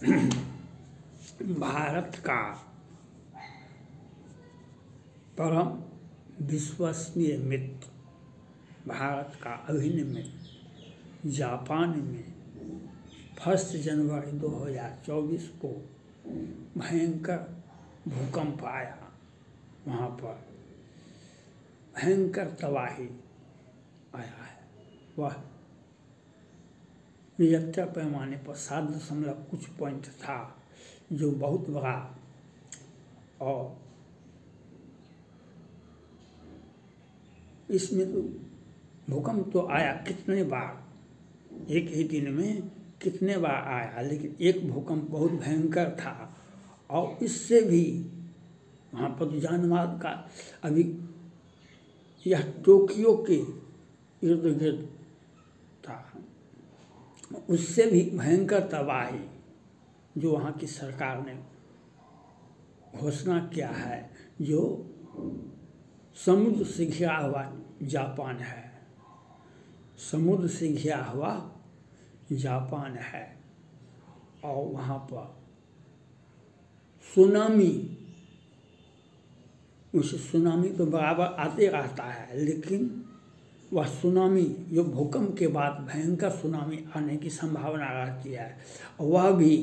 भारत का परम विश्वसनीय मित्र, भारत का अभिन्न मित्र जापान में 1 जनवरी 2024 को भयंकर भूकंप आया। वहाँ पर भयंकर तबाही आया है। वह रिएक्टर पैमाने पर 7 कुछ पॉइंट था, जो बहुत बड़ा। और इसमें तो भूकंप तो आया कितने बार, एक ही दिन में कितने बार आया, लेकिन एक भूकंप बहुत भयंकर था। और इससे भी वहाँ पर तो जानमाल का अभी यह टोक्यो के इर्द गिर्द था, उससे भी भयंकर तबाही जो वहाँ की सरकार ने घोषणा किया है। जो समुद्र से घिरा हुआ जापान है, समुद्र से घिरा हुआ जापान है। और वहाँ पर सुनामी, उस सुनामी तो बराबर आते रहता है, लेकिन वह सुनामी जो भूकंप के बाद भयंकर सुनामी आने की संभावना रहती है, वह भी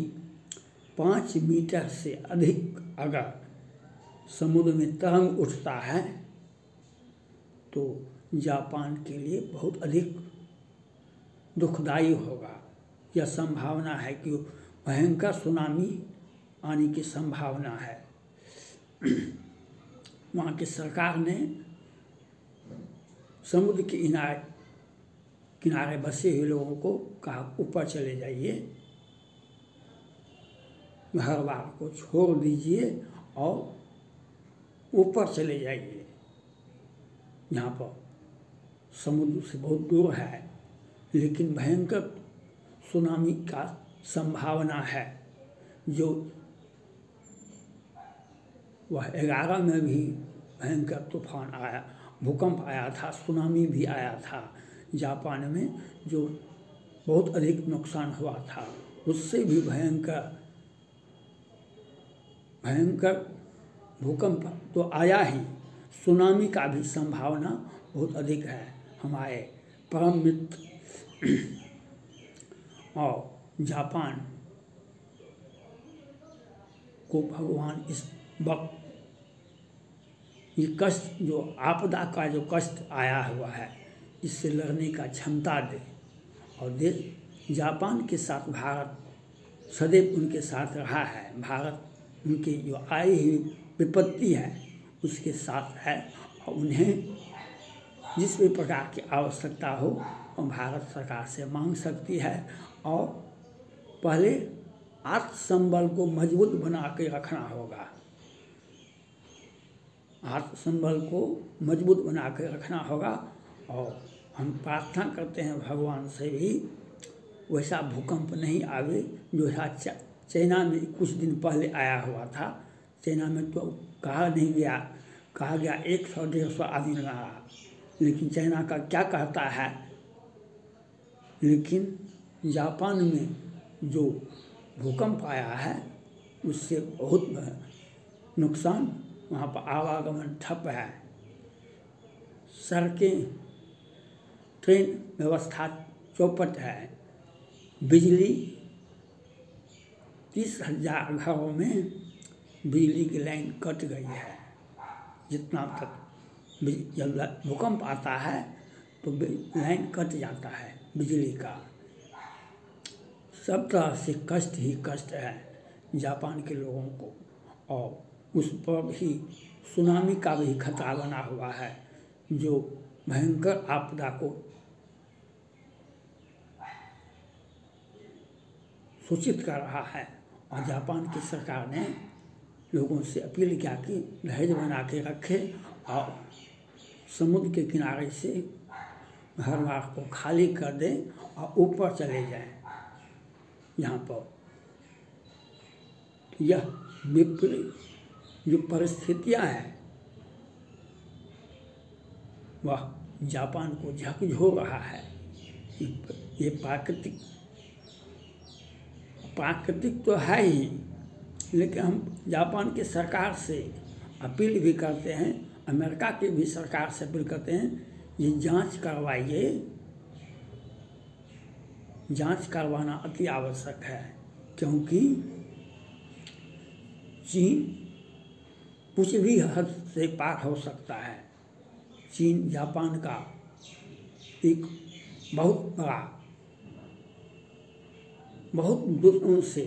5 मीटर से अधिक अगर समुद्र में तरंग उठता है तो जापान के लिए बहुत अधिक दुखदायी होगा। यह संभावना है कि भयंकर सुनामी आने की संभावना है। वहाँ की सरकार ने समुद्र के किनारे बसे हुए लोगों को कहा ऊपर चले जाइए, घर बार को छोड़ दीजिए और ऊपर चले जाइए। यहाँ पर समुद्र से बहुत दूर है, लेकिन भयंकर सुनामी का संभावना है। जो वह 11 में भी भयंकर तूफान आया, भूकंप आया था, सुनामी भी आया था जापान में, जो बहुत अधिक नुकसान हुआ था। उससे भी भयंकर भूकंप तो आया ही, सुनामी का भी संभावना बहुत अधिक है। हमारे परम मित्र और जापान को भगवान इस वक्त ये कष्ट, जो आपदा का जो कष्ट आया हुआ है, इससे लड़ने का क्षमता दे। और जापान के साथ भारत सदैव उनके साथ रहा है। भारत उनकी जो आई हुई विपत्ति है उसके साथ है, और उन्हें जिस भी प्रकार की आवश्यकता हो वो भारत सरकार से मांग सकती है। और पहले आत्मसंबल को मजबूत बना के रखना होगा, आत्मसंबल को मजबूत बना के रखना होगा। और हम प्रार्थना करते हैं भगवान से भी वैसा भूकंप नहीं आवे जो चाइना में कुछ दिन पहले आया हुआ था। चाइना में तो कहा गया 100-150 आदमी रहा, लेकिन चाइना का क्या कहता है। लेकिन जापान में जो भूकंप आया है उससे बहुत नुकसान, वहाँ पर आवागमन ठप है, सड़कें, ट्रेन व्यवस्था चौपट है, बिजली 30,000 घरों में बिजली की लाइन कट गई है। जितना तक जब भूकंप आता है तो लाइन कट जाता है बिजली का। सब तरह से कष्ट ही कष्ट है जापान के लोगों को। और उस पर भी सुनामी का भी खतरा बना हुआ है, जो भयंकर आपदा को सूचित कर रहा है। और जापान की सरकार ने लोगों से अपील किया कि धैर्य बना के रखें और समुद्र के किनारे से घर बार को खाली कर दें और ऊपर चले जाएं। यहाँ पर यह विपरीत जो परिस्थितियाँ हैं वह जापान को झकझोर रहा है। ये प्राकृतिक प्राकृतिक तो है ही, लेकिन हम जापान की सरकार से अपील भी करते हैं, अमेरिका की भी सरकार से अपील करते हैं, ये जांच करवाइए। जांच करवाना अति आवश्यक है, क्योंकि चीन कुछ भी हद से पार हो सकता है। चीन जापान का एक बहुत बड़ा, बहुत दुश्मन से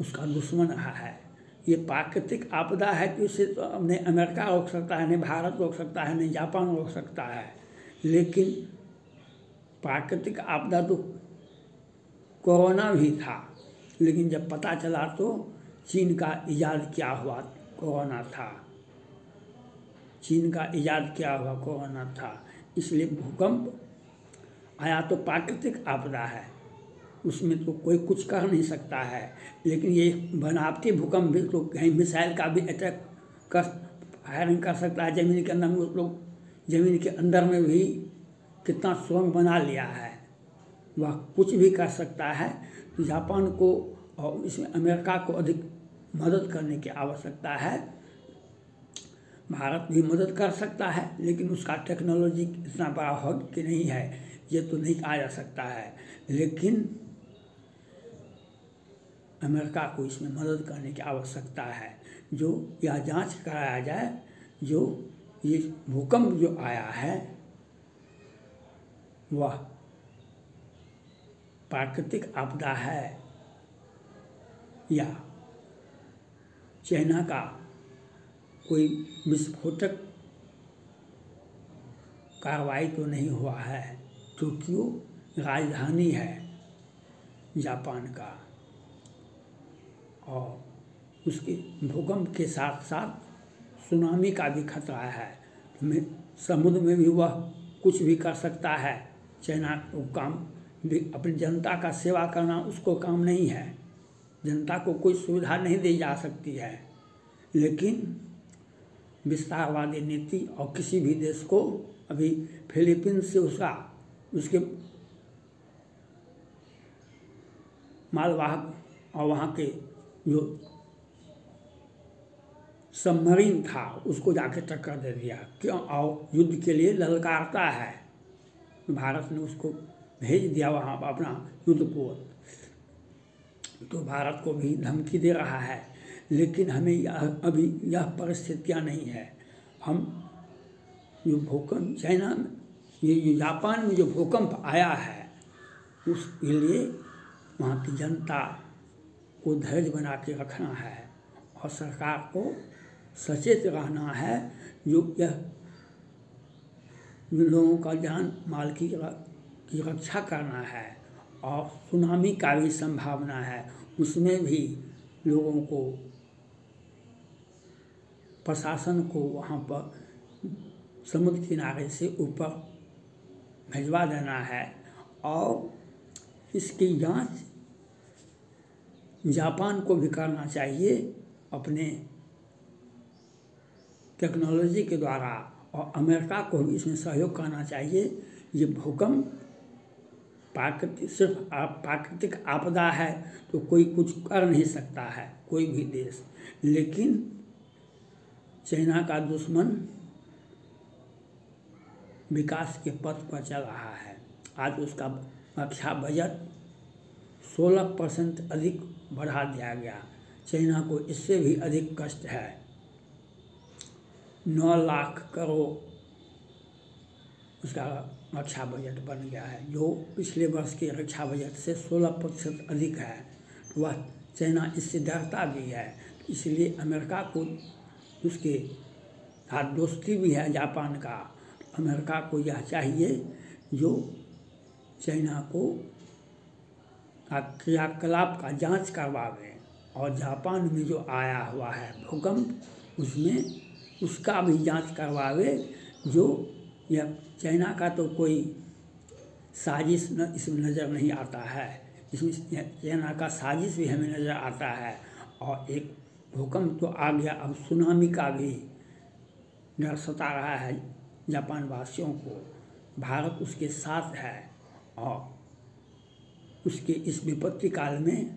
उसका दुश्मन रहा है। ये प्राकृतिक आपदा है कि उसे तो न अमेरिका रोक सकता है, न भारत रोक सकता है, न जापान रोक सकता है। लेकिन प्राकृतिक आपदा तो कोरोना भी था, लेकिन जब पता चला तो चीन का ईजाद किया हुआ कोरोना था। चीन का ईजाद किया हुआ कोरोना था। इसलिए भूकंप आया तो प्राकृतिक आपदा है, उसमें तो कोई कुछ कर नहीं सकता है। लेकिन ये बनावटी भूकंप भी तो कहीं मिसाइल का भी अटैक कर फायरिंग कर सकता है ज़मीन के अंदर में। उस लोग ज़मीन के अंदर में भी कितना सुरंग बना लिया है, वह कुछ भी कर सकता है। तो जापान को और इसमें अमेरिका को अधिक मदद करने की आवश्यकता है। भारत भी मदद कर सकता है, लेकिन उसका टेक्नोलॉजी इतना बड़ा हो कि नहीं है, ये तो नहीं कहा जा सकता है। लेकिन अमेरिका को इसमें मदद करने की आवश्यकता है, जो यह जांच कराया जाए, जो ये भूकंप जो आया है वह प्राकृतिक आपदा है या चाइना का कोई विस्फोटक कार्रवाई तो नहीं हुआ है। टोक्यो राजधानी है जापान का, और उसके भूकंप के साथ साथ सुनामी का भी खतरा है। समुद्र में भी वह कुछ भी कर सकता है। चाइना को काम भी अपनी जनता का सेवा करना उसको काम नहीं है, जनता को कोई सुविधा नहीं दी जा सकती है। लेकिन विस्तारवादी नीति और किसी भी देश को, अभी फिलीपींस से उसके मालवाहक और वहाँ के जो सबमरीन था उसको जाके टक्कर दे दिया। क्यों? और युद्ध के लिए ललकारता है। भारत ने उसको भेज दिया वहाँ पर अपना युद्धपोत, तो भारत को भी धमकी दे रहा है। लेकिन हमें अभी यह परिस्थितियाँ नहीं है। हम जो भूकंप चाइना में, ये जापान में जो भूकंप आया है, उसके लिए वहाँ की जनता को धैर्य बना के रखना है और सरकार को सचेत रहना है। जो यह लोगों का जान माल की रक्षा करना है। और सुनामी का भी संभावना है, उसमें भी लोगों को, प्रशासन को वहाँ पर समुद्र किनारे से ऊपर भिजवा देना है। और इसकी जांच जापान को भी करना चाहिए अपने टेक्नोलॉजी के द्वारा, और अमेरिका को भी इसमें सहयोग करना चाहिए। ये भूकंप सिर्फ प्राकृतिक आपदा है तो कोई कुछ कर नहीं सकता है, कोई भी देश। लेकिन चाइना का दुश्मन विकास के पथ पर चल रहा है। आज उसका रक्षा बजट 16% अधिक बढ़ा दिया गया। चाइना को इससे भी अधिक कष्ट है। 9 लाख करोड़ उसका रक्षा बजट बन गया है, जो पिछले वर्ष के रक्षा बजट से 16% अधिक है। वह चाइना इससे डरता भी है, इसलिए अमेरिका को, उसके साथ दोस्ती भी है जापान का। अमेरिका को यह चाहिए जो चाइना को क्रियाकलाप का जांच करवावे, और जापान में जो आया हुआ है भूकंप, उसमें उसका भी जांच करवावे। जो यह चाइना का तो कोई साजिश इसमें नज़र नहीं आता है, इसमें चाइना का साजिश भी हमें नज़र आता है। और एक भूकंप तो आ गया, अब सुनामी का भी डर सता रहा है जापान वासियों को। भारत उसके साथ है और उसके इस विपत्ति काल में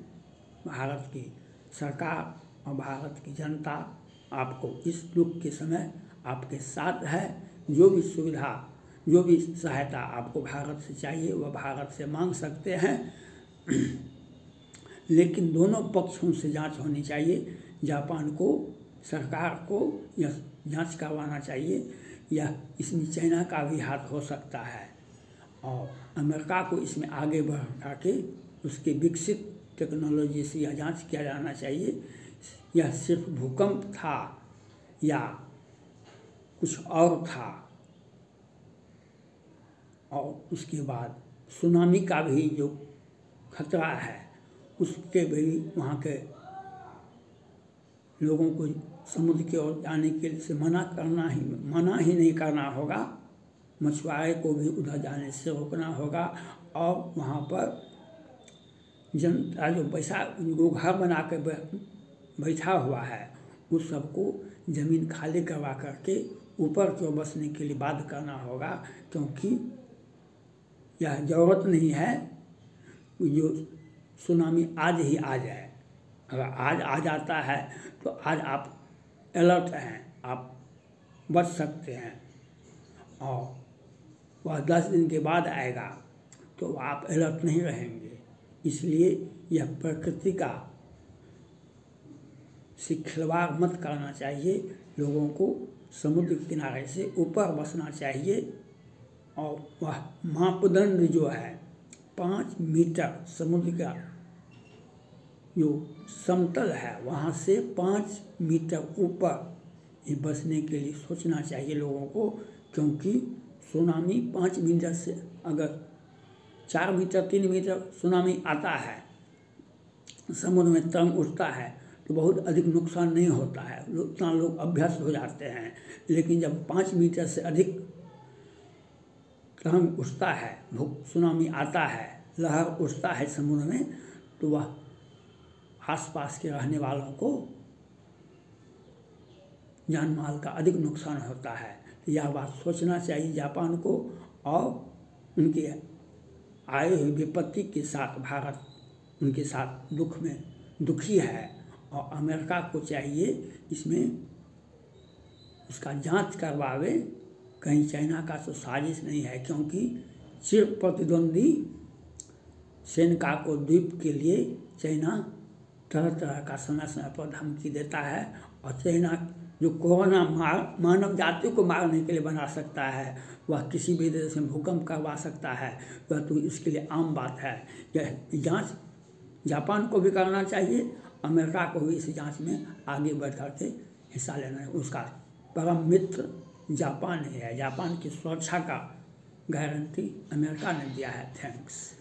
भारत की सरकार और भारत की जनता आपको इस दुख के समय आपके साथ है। जो भी सुविधा, जो भी सहायता आपको भारत से चाहिए वह भारत से मांग सकते हैं, लेकिन दोनों पक्षों से जांच होनी चाहिए। जापान को, सरकार को यह जांच करवाना चाहिए या इसमें चाइना का भी हाथ हो सकता है, और अमेरिका को इसमें आगे बढ़ा के उसके विकसित टेक्नोलॉजी से यह जांच किया जाना चाहिए यह सिर्फ भूकंप था या कुछ और था। और उसके बाद सुनामी का भी जो खतरा है उसके भी वहाँ के लोगों को समुद्र की ओर जाने के लिए से मना ही नहीं करना होगा। मछुआरे को भी उधर जाने से रोकना होगा, और वहाँ पर जनता जो पैसा जो घर बना के बैठा हुआ है उस सबको ज़मीन खाली करवा करके ऊपर की ओर बसने के लिए बाध्य करना होगा, क्योंकि यह ज़रूरत नहीं है जो सुनामी आज ही आ जाए। अगर आज आ जाता है तो आज आप अलर्ट हैं, आप बच सकते हैं, और वह 10 दिन के बाद आएगा तो आप अलर्ट नहीं रहेंगे। इसलिए यह प्रकृति का से खिलवाड़ मत करना चाहिए। लोगों को समुद्र के किनारे से ऊपर बसना चाहिए, और वह मापदंड जो है 5 मीटर समुद्र का जो समतल है वहाँ से 5 मीटर ऊपर ये बसने के लिए सोचना चाहिए लोगों को, क्योंकि सुनामी 5 मीटर से अगर 4 मीटर 3 मीटर सुनामी आता है, समुद्र में तरंग उठता है तो बहुत अधिक नुकसान नहीं होता है, उतना लोग अभ्यस्त हो जाते हैं। लेकिन जब 5 मीटर से अधिक तरंग उठता है, सुनामी आता है, लहर उठता है समुद्र में, तो वह आसपास के रहने वालों को जान माल का अधिक नुकसान होता है। तो यह बात सोचना चाहिए जापान को, और उनके आए हुए विपत्ति के साथ भारत उनके साथ दुख में दुखी है, और अमेरिका को चाहिए इसमें उसका जांच करवावे, कहीं चाइना का तो साजिश नहीं है, क्योंकि चिर प्रतिद्वंदी सेनकाकू द्वीप के लिए चाइना तरह तरह का समय समय पर धमकी देता है, और चाइना जो कोरोना मानव जाति को मारने के लिए बना सकता है, वह किसी भी देश में भूकंप करवा सकता है, वह तो इसके लिए आम बात है। यह जांच जापान को भी करना चाहिए, अमेरिका को भी इस जांच में आगे बढ़ करके हिस्सा लेना है। उसका परम मित्र जापान ही है, जापान की सुरक्षा का गारंटी अमेरिका ने दिया है। थैंक्स।